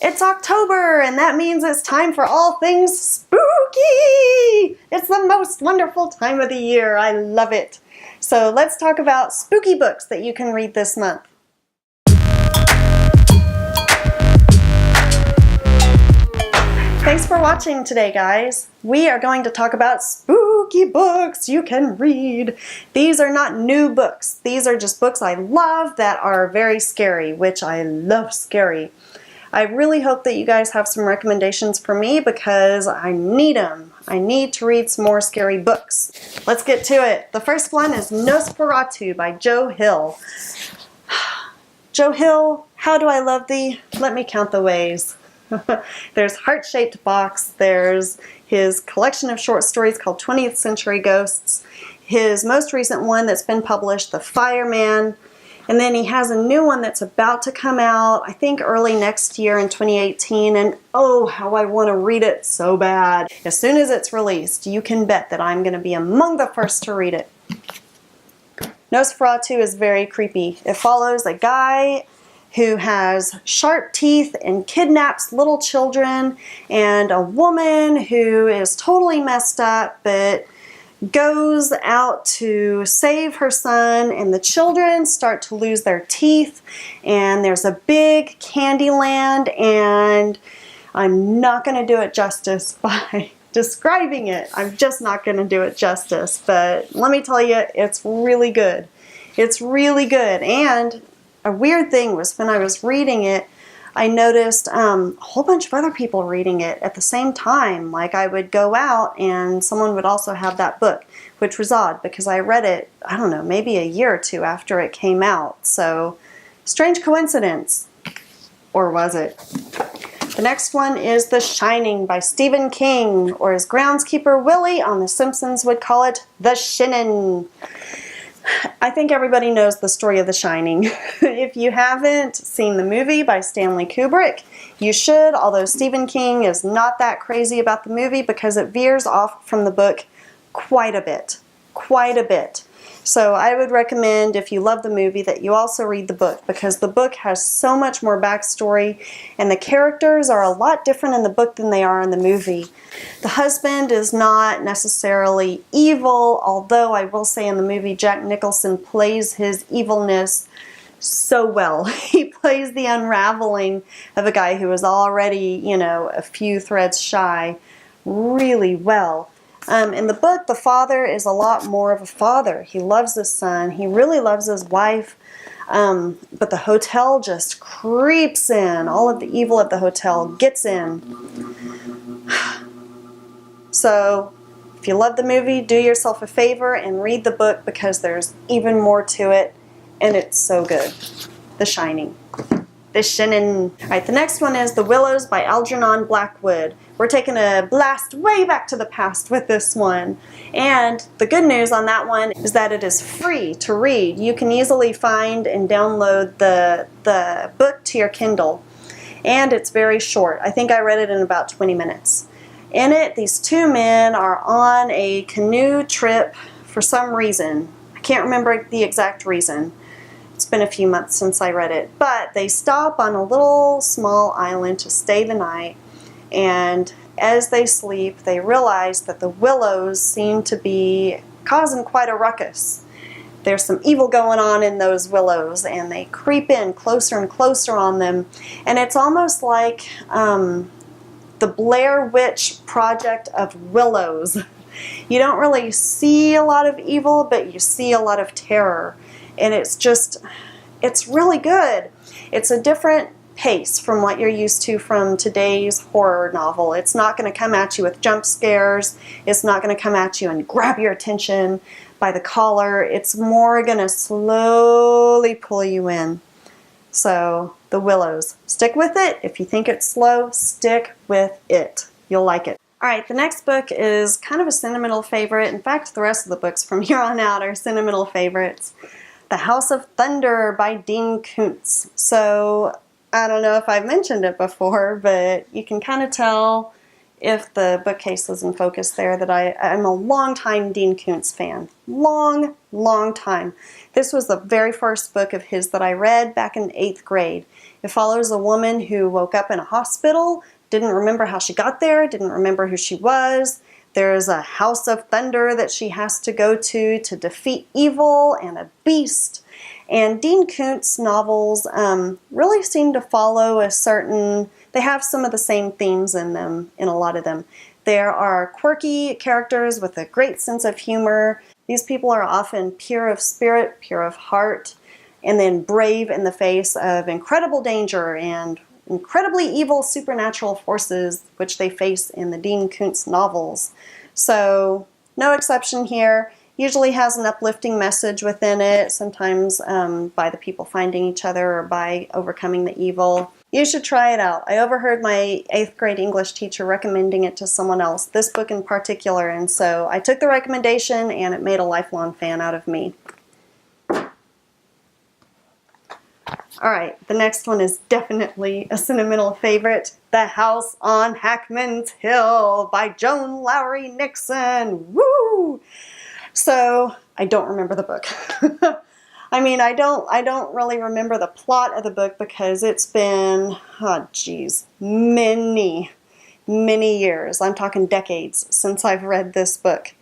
It's October, and that means it's time for all things spooky! It's the most wonderful time of the year. I love it. So let's talk about spooky books that you can read this month. Thanks for watching today, guys. We are going to talk about spooky books you can read. These are not new books. These are just books I love that are very scary, which I love scary. I really hope that you guys have some recommendations for me because I need them. I need to read some more scary books. Let's get to it. The first one is Nosferatu by Joe Hill. Joe Hill, how do I love thee? Let me count the ways. There's Heart-Shaped Box. There's his collection of short stories called 20th Century Ghosts. His most recent one that's been published, The Fireman. And then he has a new one that's about to come out, I think early next year in 2018, and oh, how I want to read it so bad. As soon as it's released, you can bet that I'm going to be among the first to read it. Nosferatu is very creepy. It follows a guy who has sharp teeth and kidnaps little children, and a woman who is totally messed up, but goes out to save her son, and the children start to lose their teeth, and there's a big candy land, and I'm not going to do it justice by describing it. I'm just not going to do it justice, but let me tell you, it's really good. It's really good. And a weird thing was when I was reading it, I noticed a whole bunch of other people reading it at the same time. Like I would go out and someone would also have that book, which was odd because I read it, I don't know, maybe a year or two after it came out. So, strange coincidence. Or was it? The next one is The Shining by Stephen King, or as groundskeeper Willie on The Simpsons would call it, The Shinin'. I think everybody knows the story of The Shining. If you haven't seen the movie by Stanley Kubrick, you should, although Stephen King is not that crazy about the movie because it veers off from the book quite a bit. Quite a bit. So I would recommend, if you love the movie, that you also read the book because the book has so much more backstory and the characters are a lot different in the book than they are in the movie. The husband is not necessarily evil, although I will say in the movie Jack Nicholson plays his evilness so well. He plays the unraveling of a guy who is already, you know, a few threads shy really well. In the book, the father is a lot more of a father. He loves his son. He really loves his wife. But the hotel just creeps in. All of the evil of the hotel gets in. So, if you love the movie, do yourself a favor and read the book because there's even more to it. And it's so good. The Shining. The Shinin'. Alright, the next one is The Willows by Algernon Blackwood. We're taking a blast way back to the past with this one. And the good news on that one is that it is free to read. You can easily find and download the book to your Kindle. And it's very short. I think I read it in about 20 minutes. In it, these two men are on a canoe trip for some reason. I can't remember the exact reason. It's been a few months since I read it. But they stop on a little small island to stay the night. And as they sleep, they realize that the willows seem to be causing quite a ruckus. There's some evil going on in those willows, and they creep in closer and closer on them. And it's almost like the Blair Witch Project of Willows. You don't really see a lot of evil, but you see a lot of terror. And it's really good. It's a different pace from what you're used to from today's horror novel. It's not going to come at you with jump scares. It's not going to come at you and grab your attention by the collar. It's more going to slowly pull you in. So, The Willows. Stick with it. If you think it's slow, stick with it. You'll like it. Alright, the next book is kind of a sentimental favorite. In fact, the rest of the books from here on out are sentimental favorites. The House of Thunder by Dean Koontz. So, I don't know if I've mentioned it before, but you can kind of tell if the bookcase is in focus there that I'm a long-time Dean Koontz fan. Long time. This was the very first book of his that I read back in 8th grade. It follows a woman who woke up in a hospital, didn't remember how she got there, didn't remember who she was. There's a house of thunder that she has to go to defeat evil and a beast. And Dean Koontz novels really seem to follow a certain, they have some of the same themes in them, in a lot of them. There are quirky characters with a great sense of humor. These people are often pure of spirit, pure of heart, and then brave in the face of incredible danger and incredibly evil supernatural forces which they face in the Dean Koontz novels. So, no exception here. Usually has an uplifting message within it, sometimes by the people finding each other or by overcoming the evil. You should try it out. I overheard my 8th grade English teacher recommending it to someone else, this book in particular, and so I took the recommendation and it made a lifelong fan out of me. Alright, the next one is definitely a sentimental favorite. The House on Hackman's Hill by Joan Lowry Nixon. Woo! So, I don't remember the book. I mean, I don't really remember the plot of the book because it's been, oh geez, many years. I'm talking decades since I've read this book.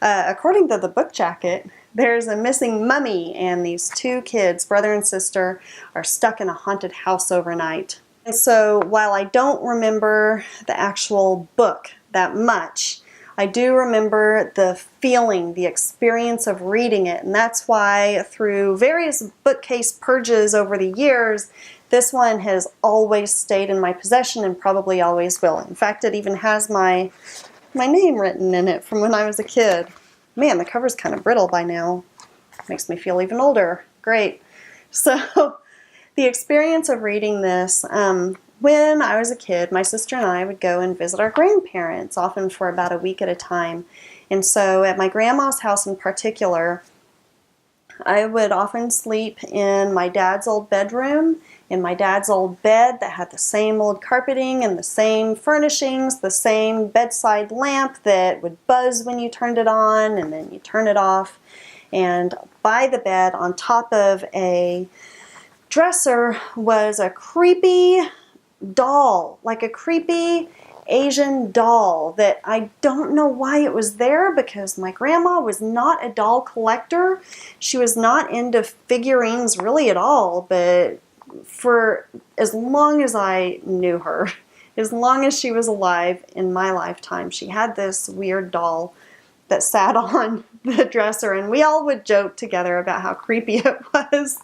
According to the book jacket, there's a missing mummy and these 2 kids, brother and sister, are stuck in a haunted house overnight. And so while I don't remember the actual book that much, I do remember the feeling, the experience of reading it, and that's why through various bookcase purges over the years, this one has always stayed in my possession and probably always will. In fact, it even has my name written in it from when I was a kid. Man, the cover's kind of brittle by now. Makes me feel even older. Great. So, the experience of reading this, when I was a kid, my sister and I would go and visit our grandparents, often for about a week at a time. And so, at my grandma's house in particular, I would often sleep in my dad's old bedroom, in my dad's old bed that had the same old carpeting and the same furnishings, the same bedside lamp that would buzz when you turned it on and then you turn it off. And by the bed, on top of a dresser, was a creepy doll, like a creepy Asian doll that I don't know why it was there because my grandma was not a doll collector. She was not into figurines really at all, but for as long as I knew her, as long as she was alive in my lifetime, she had this weird doll that sat on the dresser, and we all would joke together about how creepy it was.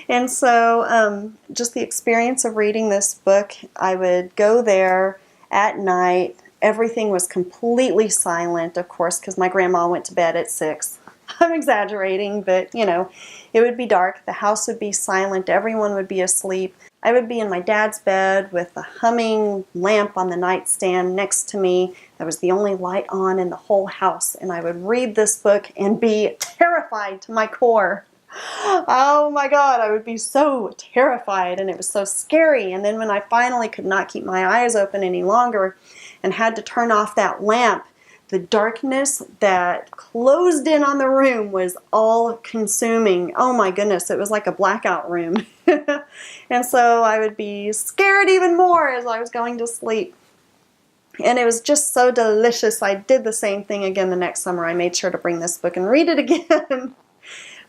And so just the experience of reading this book, I would go there at night. Everything was completely silent, of course, because my grandma went to bed at 6. I'm exaggerating, but you know, it would be dark, the house would be silent, everyone would be asleep. I would be in my dad's bed with a humming lamp on the nightstand next to me. That was the only light on in the whole house, and I would read this book and be terrified to my core. Oh my God, I would be so terrified, and it was so scary. And then when I finally could not keep my eyes open any longer and had to turn off that lamp, the darkness that closed in on the room was all-consuming. Oh my goodness, it was like a blackout room. And so I would be scared even more as I was going to sleep. And it was just so delicious. I did the same thing again the next summer. I made sure to bring this book and read it again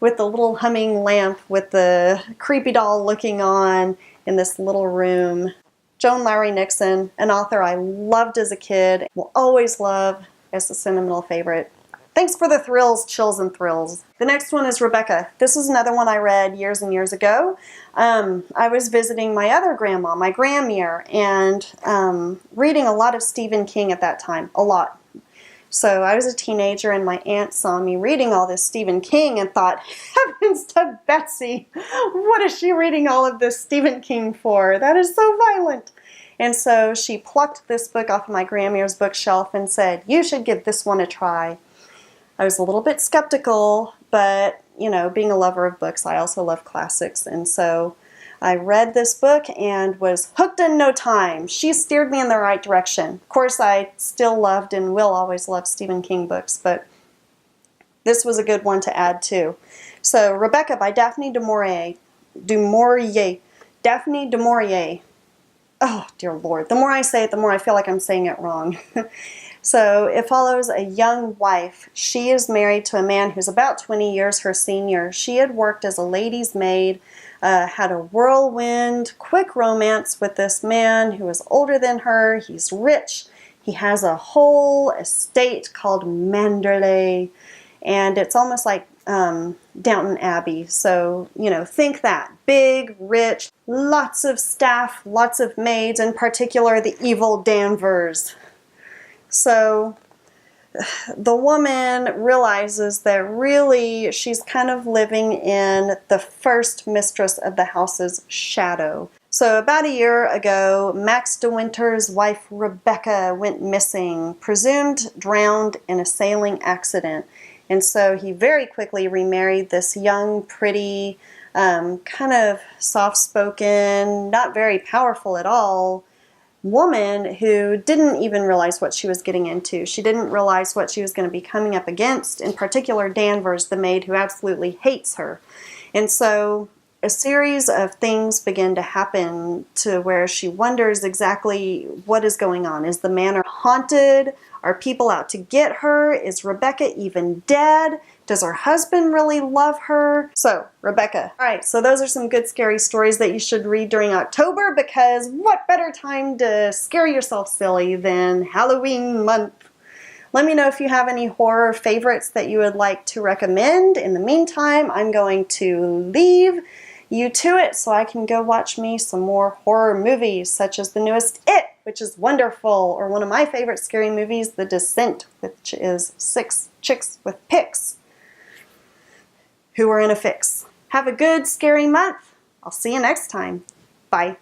with the little humming lamp with the creepy doll looking on in this little room. Joan Lowry Nixon, an author I loved as a kid, will always love as a sentimental favorite. Thanks for the thrills, chills, and thrills. The next one is Rebecca. This is another one I read years and years ago. I was visiting my other grandma, my grandmere, and reading a lot of Stephen King at that time, a lot. So I was a teenager and my aunt saw me reading all this Stephen King and thought, heavens to Betsy, what is she reading all of this Stephen King for? That is so violent. And so she plucked this book off of my grandma's bookshelf and said, you should give this one a try. I was a little bit skeptical, but you know, being a lover of books, I also love classics. And so I read this book and was hooked in no time. She steered me in the right direction. Of course, I still loved and will always love Stephen King books, but this was a good one to add too. So, Rebecca by Daphne du Maurier. Daphne du Maurier. Oh, dear Lord. The more I say it, the more I feel like I'm saying it wrong. So it follows a young wife. She is married to a man who's about 20 years her senior. She had worked as a lady's maid, had a whirlwind, quick romance with this man who is older than her. He's rich. He has a whole estate called Manderley, and it's almost like Downton Abbey. So, you know, think that. Big, rich, lots of staff, lots of maids, in particular the evil Danvers. So the woman realizes that really she's kind of living in the first mistress of the house's shadow. So about a year ago, Max de Winter's wife Rebecca went missing, presumed drowned in a sailing accident. And so he very quickly remarried this young, pretty, kind of soft-spoken, not very powerful at all, woman who didn't even realize what she was getting into. She didn't realize what she was going to be coming up against, in particular Danvers, the maid who absolutely hates her. And so a series of things begin to happen to where she wonders exactly what is going on. Is the manor haunted? Are people out to get her? Is Rebecca even dead? Does her husband really love her? So, Rebecca. All right, so those are some good scary stories that you should read during October, because what better time to scare yourself silly than Halloween month? Let me know if you have any horror favorites that you would like to recommend. In the meantime, I'm going to leave you to it so I can go watch me some more horror movies, such as the newest It, which is wonderful, or one of my favorite scary movies, The Descent, which is 6 chicks with picks who are in a fix. Have a good scary month. I'll see you next time. Bye.